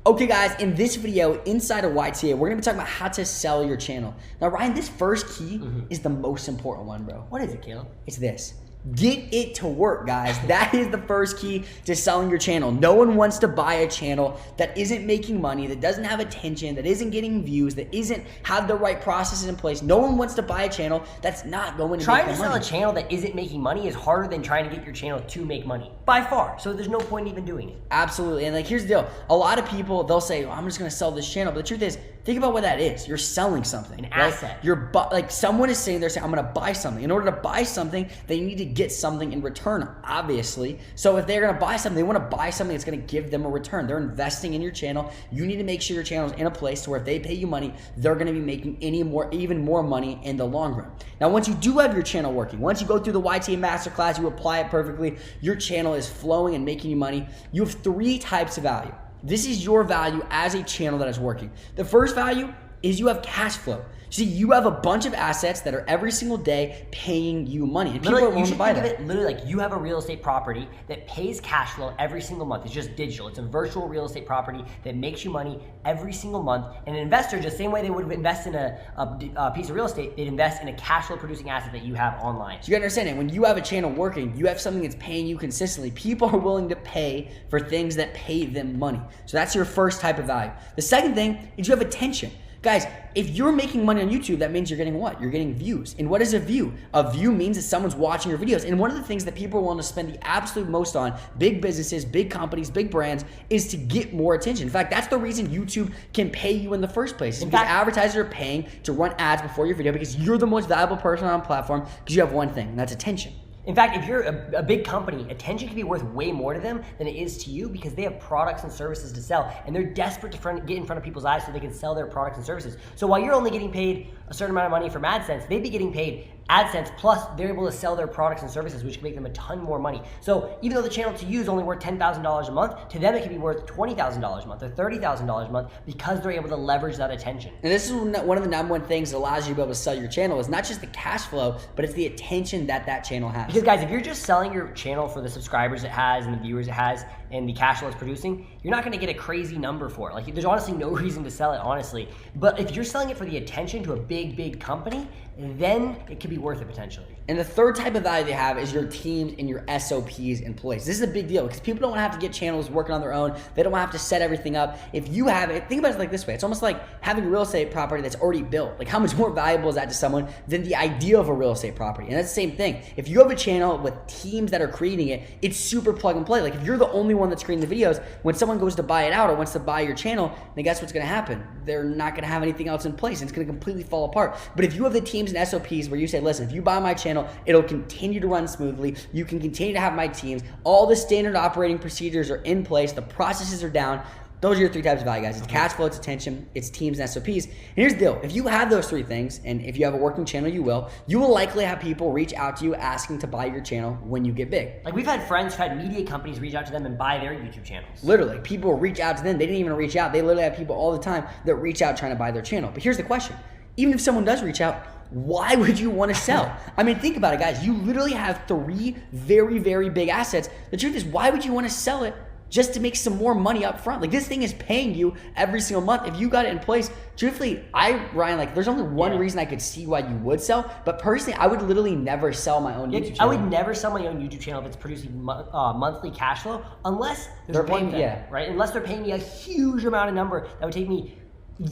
Okay guys, in this video, inside of YTA, we're gonna be talking about how to sell your channel. Now Ryan, this first key is the most important one, bro. What is it, Caleb? It's this. Get it to work, guys. That is the first key to selling your channel. No one wants to buy a channel that isn't making money, that doesn't have attention, that isn't getting views, that isn't have the right processes in place. No one wants to buy a channel that's not going to Trying make to money. sell a channel that isn't making money is harder than trying to get your channel to make money, by far. So there's no point in even doing it. Absolutely. And like, here's the deal. A lot of people, they'll say, I'm just going to sell this channel. But the truth is, think about what that is. You're selling something. An right? asset. You're like, someone is sitting there saying, I'm going to buy something. In order to buy something, they need to get something in return, obviously. So if they're going to buy something, they want to buy something that's going to give them a return. They're investing in your channel. You need to make sure your channel is in a place to where if they pay you money, they're going to be making even more money in the long run. Now, once you do have your channel working, once you go through the YTA Masterclass, you apply it perfectly, your channel is flowing and making you money, you have 3 types of value. This is your value as a channel that is working. The first value is you have cash flow. See, you have a bunch of assets that are every single day paying you money. And people are willing to buy that. You should think of it literally like you have a real estate property that pays cash flow every single month. It's just digital. It's a virtual real estate property that makes you money every single month. And an investor, just the same way they would invest in a piece of real estate, they'd invest in a cash flow producing asset that you have online. So you understand it. When you have a channel working, you have something that's paying you consistently. People are willing to pay for things that pay them money. So that's your first type of value. The second thing is you have attention. Guys, if you're making money on YouTube, that means you're getting what? You're getting views. And what is a view? A view means that someone's watching your videos. And one of the things that people want to spend the absolute most on, big businesses, big companies, big brands, is to get more attention. In fact, that's the reason YouTube can pay you in the first place. Because advertisers are paying to run ads before your video because you're the most valuable person on a platform because you have one thing, and that's attention. In fact, if you're a big company, attention can be worth way more to them than it is to you because they have products and services to sell, and they're desperate to get in front of people's eyes so they can sell their products and services. So while you're only getting paid a certain amount of money from AdSense, they'd be getting paid AdSense plus they're able to sell their products and services, which can make them a ton more money. So even though the channel to you is only worth $10,000 a month, to them it can be worth $20,000 a month or $30,000 a month because they're able to leverage that attention. And this is one of the number one things that allows you to be able to sell your channel is not just the cash flow, but it's the attention that that channel has. Because guys, if you're just selling your channel for the subscribers it has and the viewers it has and the cash flow it's producing, you're not gonna get a crazy number for it. Like, there's honestly no reason to sell it, honestly. But if you're selling it for the attention to a big company, then it could be worth it potentially. And the third type of value they have is your teams and your SOPs in place. This is a big deal because people don't want to have to get channels working on their own. They don't want to have to set everything up. If you have it, think about it like this way. It's almost like having a real estate property that's already built. Like, how much more valuable is that to someone than the idea of a real estate property? And that's the same thing. If you have a channel with teams that are creating it, it's super plug and play. Like, if you're the only one that's creating the videos, when someone goes to buy it out or wants to buy your channel, then guess what's going to happen? They're not going to have anything else in place. And it's going to completely fall apart. But if you have the teams and SOPs where you say, listen, if you buy my channel, it'll continue to run smoothly. You can continue to have my teams. All the standard operating procedures are in place. The processes are down. Those are your 3 types of value, guys. It's cash flow, it's attention, it's teams and SOPs. And here's the deal. If you have those 3 things, and if you have a working channel, you will likely have people reach out to you asking to buy your channel when you get big. Like, we've had friends who've had media companies reach out to them and buy their YouTube channels. Literally, people reach out to them. They didn't even reach out. They literally have people all the time that reach out trying to buy their channel. But here's the question. Even if someone does reach out, why would you want to sell? I mean, think about it, guys. You literally have 3 very big assets. The truth is, why would you want to sell it just to make some more money up front? Like, this thing is paying you every single month. If you got it in place, truthfully, Ryan, like, there's only one reason I could see why you would sell, but personally, I would literally never sell my own YouTube channel. I would never sell my own YouTube channel if it's producing monthly cash flow, unless they're paying me, right? Unless they're paying me a huge amount of number that would take me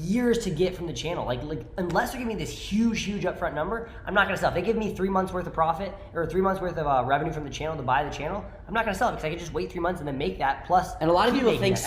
years to get from the channel. Like unless they're giving me this huge upfront number, I'm not gonna sell. If they give me 3 months worth of profit or 3 months worth of revenue from the channel to buy the channel, I'm not gonna sell it because I could just wait 3 months and then make that plus. And a lot of people think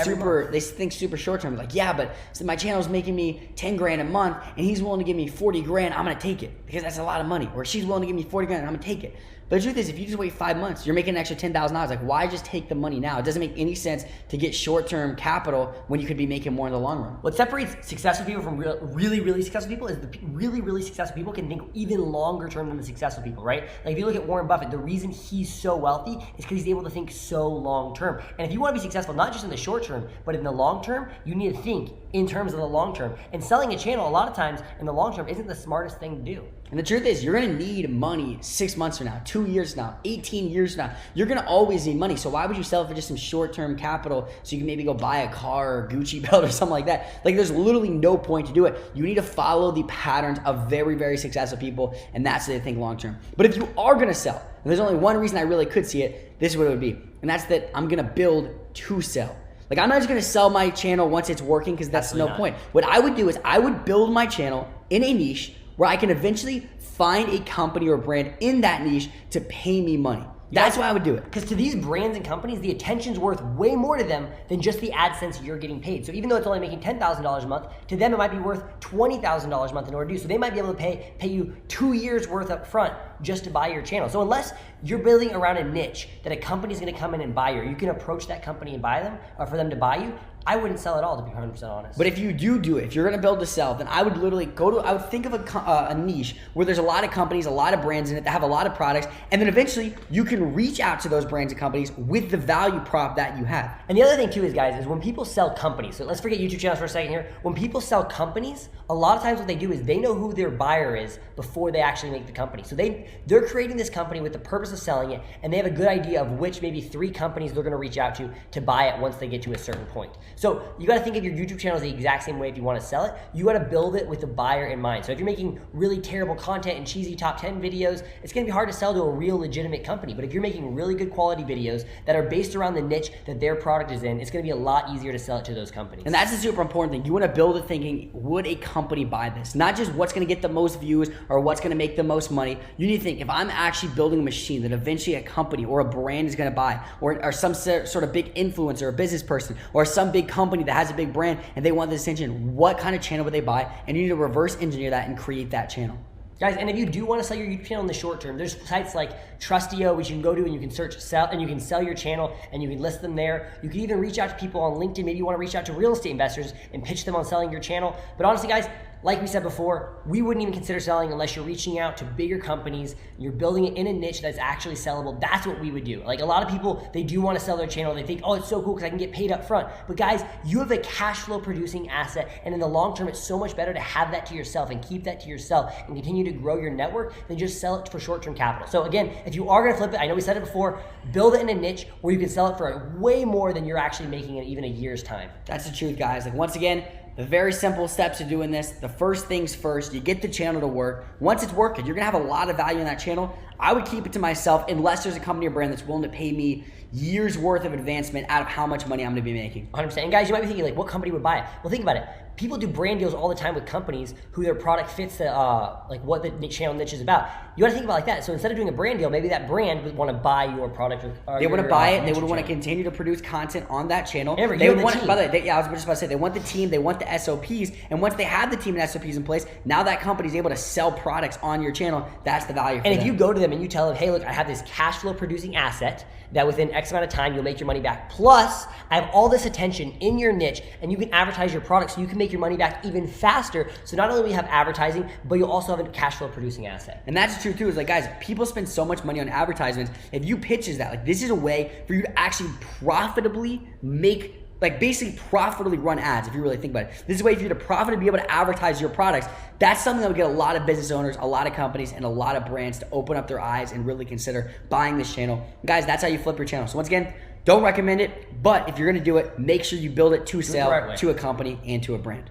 super short term. Like, yeah, but so my channel's making me 10 grand a month and he's willing to give me 40 grand, I'm gonna take it because that's a lot of money. Or she's willing to give me 40 grand, I'm gonna take it. But the truth is, if you just wait 5 months, you're making an extra $10,000. Like, why just take the money now? It doesn't make any sense to get short-term capital when you could be making more in the long run. What separates successful people from really successful people is the really successful people can think even longer term than the successful people, right? Like, if you look at Warren Buffett, the reason he's so wealthy is because he's able to think so long term. And if you want to be successful, not just in the short term, but in the long term, you need to think in terms of the long term. And selling a channel, a lot of times in the long term, isn't the smartest thing to do. And the truth is, you're gonna need money 6 months from now, 2 years from now, 18 years from now. You're gonna always need money. So why would you sell it for just some short-term capital so you can maybe go buy a car or Gucci belt or something like that? Like, there's literally no point to do it. You need to follow the patterns of very, very successful people, and that's what they think long-term. But if you are gonna sell, and there's only one reason I really could see it, this is what it would be. And that's that I'm gonna build to sell. Like, I'm not just gonna sell my channel once it's working, because that's no point. What I would do is I would build my channel in a niche where I can eventually find a company or brand in that niche to pay me money. That's why I would do it. Because to these brands and companies, the attention's worth way more to them than just the AdSense you're getting paid. So even though it's only making $10,000 a month, to them it might be worth $20,000 a month in order to do. So they might be able to pay you 2 years worth up front just to buy your channel. So unless you're building around a niche that a company's gonna come in and buy you can approach that company and buy them, or for them to buy you, I wouldn't sell at all, to be 100% honest. But if you do it, if you're gonna build to sell, then I would literally I would think of a niche where there's a lot of companies, a lot of brands in it that have a lot of products, and then eventually you can reach out to those brands and companies with the value prop that you have. And the other thing too is, guys, is when people sell companies, so let's forget YouTube channels for a second here. When people sell companies, a lot of times what they do is they know who their buyer is before they actually make the company. So they're creating this company with the purpose of selling it, and they have a good idea of which maybe 3 companies they're gonna reach out to buy it once they get to a certain point. So you gotta think of your YouTube channel the exact same way if you wanna sell it. You gotta build it with the buyer in mind. So if you're making really terrible content and cheesy top 10 videos, it's gonna be hard to sell to a real legitimate company. But if you're making really good quality videos that are based around the niche that their product is in, it's gonna be a lot easier to sell it to those companies. And that's a super important thing. You wanna build it thinking, would a company buy this? Not just what's gonna get the most views or what's gonna make the most money. You need to think, if I'm actually building a machine that eventually a company or a brand is gonna buy, or some sort of big influencer or business person, or some big company that has a big brand and they want this attention, what kind of channel would they buy? And you need to reverse engineer that and create that channel. Guys, and if you do want to sell your YouTube channel in the short term, there's sites like Trustio, which you can go to and you can search sell, and you can sell your channel and you can list them there. You can even reach out to people on LinkedIn. Maybe you want to reach out to real estate investors and pitch them on selling your channel. But honestly, guys, like we said before, we wouldn't even consider selling unless you're reaching out to bigger companies, you're building it in a niche that's actually sellable. That's what we would do. Like, a lot of people, they do want to sell their channel. They think, oh, it's so cool because I can get paid up front. But guys, you have a cash flow producing asset, and in the long term, it's so much better to have that to yourself and keep that to yourself and continue to grow your network than just sell it for short-term capital. So again, if you are gonna flip it, I know we said it before, build it in a niche where you can sell it for way more than you're actually making in even a year's time. That's the truth, guys. Like, once again, the very simple steps to doing this. The first things first, you get the channel to work. Once it's working, you're gonna have a lot of value in that channel. I would keep it to myself unless there's a company or brand that's willing to pay me years worth of advancement out of how much money I'm gonna be making. 100%. And guys, you might be thinking, like, what company would buy it? Well, think about it. People do brand deals all the time with companies who their product fits the like what the channel niche is about. You gotta think about it like that. So instead of doing a brand deal, maybe that brand would want to buy your product. Or they want to buy it. They would want to continue to produce content on that channel. Amber, they would the want. team. By the way, I was just about to say, they want the team. They want the SOPs. And once they have the team and SOPs in place, now that company's able to sell products on your channel. That's the value. And if you go to them and you tell them, hey, look, I have this cash flow producing asset that within X amount of time you'll make your money back. Plus, I have all this attention in your niche, and you can advertise your product so you can make your money back even faster. So not only will you have advertising, but you'll also have a cash flow producing asset. And that's true too. Is like, guys, people spend so much money on advertisements. If you pitches that, like, this is a way for you to actually profitably make, like, basically profitably run ads. If you really think about it, this is a way for you to profitably be able to advertise your products. That's something that would get a lot of business owners, a lot of companies, and a lot of brands to open up their eyes and really consider buying this channel. Guys, that's how you flip your channel. So once again, don't recommend it, but if you're gonna do it, make sure you build it to sell to a company and to a brand.